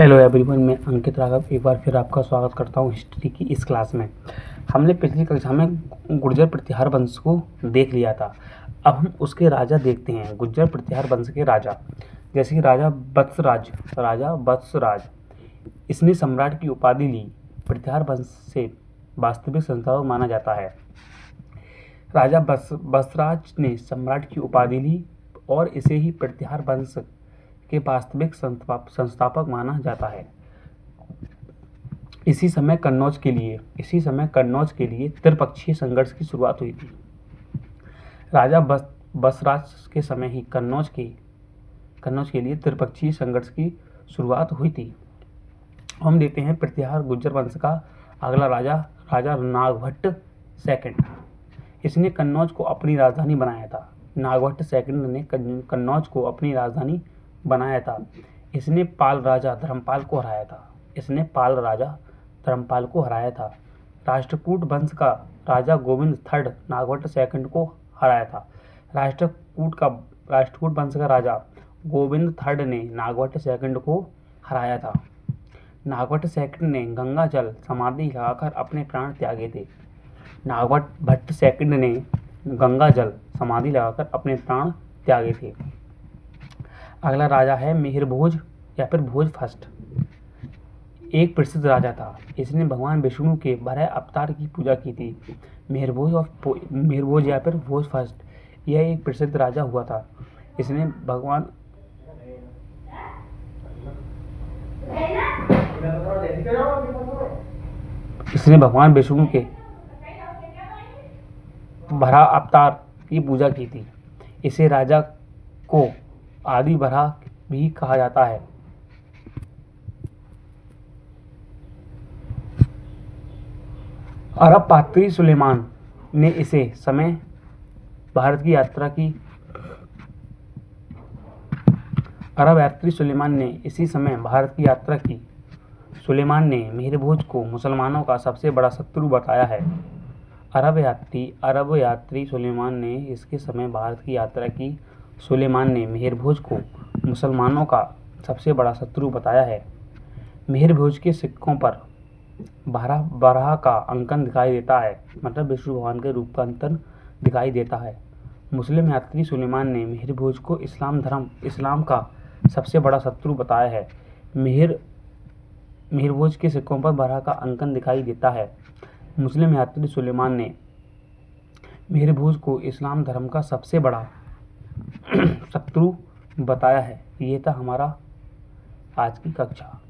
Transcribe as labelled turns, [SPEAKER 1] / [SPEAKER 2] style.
[SPEAKER 1] Hello everyone, मैं अंकित राघव एक बार फिर आपका स्वागत करता हूँ हिस्ट्री की इस क्लास में। हमने पिछली कक्षा में गुर्जर प्रतिहार वंश को देख लिया था। अब हम उसके राजा देखते हैं, गुर्जर प्रतिहार वंश के राजा। जैसे कि राजा वत्सराज, इसने सम्राट की उपाधि ली। प्रतिहार वंश से वास्तविक संस्थापक माना जाता है। राजा वत्सराज ने सम्राट की उपाधि ली और इसे ही प्रतिहार वंश के वास्तविक संस्थापक माना जाता है। इसी समय कन्नौज के लिए त्रिपक्षीय संघर्ष की शुरुआत हुई थी। राजा वत्सराज के समय ही कन्नौज के लिए त्रिपक्षीय संघर्ष की शुरुआत हुई थी। हम देते हैं प्रतिहार गुर्जर वंश का अगला राजा नागभट्ट सेकंड। इसने कन्नौज को अपनी राजधानी बनाया था। नागभट्ट सेकंड ने कन्नौज को अपनी राजधानी बनाया था। इसने पाल राजा धर्मपाल को हराया था। राष्ट्रकूट वंश का राजा गोविंद थर्ड नागभट्ट सेकंड को हराया था। राष्ट्रकूट वंश का राजा गोविंद थर्ड ने नागभट्ट सेकंड को हराया था। नागभट्ट सेकंड ने गंगा जल समाधि लगाकर अपने प्राण त्यागे थे। नागभट्ट सेकंड ने गंगा जल समाधि लगाकर अपने प्राण त्यागे थे। अगला राजा है मिहिर भोज या फिर भोज फर्स्ट। एक प्रसिद्ध राजा था। इसने भगवान विष्णु के बारह अवतार की पूजा की थी। मिहिर भोज या फिर भोज फर्स्ट यह एक प्रसिद्ध राजा हुआ था। इसने भगवान विष्णु के 12 अवतार की पूजा की थी। इसे राजा को आदि वराह भी कहा जाता है। अरब यात्री सुलेमान ने इसी समय भारत की यात्रा की। सुलेमान ने मिहिर भोज को मुसलमानों का सबसे बड़ा शत्रु बताया है। अरब यात्री सुलेमान ने इसके समय भारत की यात्रा की। सुलेमान ने मिहिर भोज को मुसलमानों का सबसे बड़ा शत्रु बताया है। मिहिर भोज के सिक्कों पर बराह का अंकन दिखाई देता है, मतलब विष्णु भगवान के रूप का अंकन दिखाई देता है। मुस्लिम यात्री सुलेमान ने मिहिर भोज को इस्लाम का सबसे बड़ा शत्रु बताया है। मिहिर भोज के सिक्कों पर बराह का अंकन दिखाई देता है। मुस्लिम यात्री सुलेमान ने मिहिर भोज को इस्लाम धर्म का सबसे बड़ा शत्रु बताया है। ये था हमारा आज की कक्षा।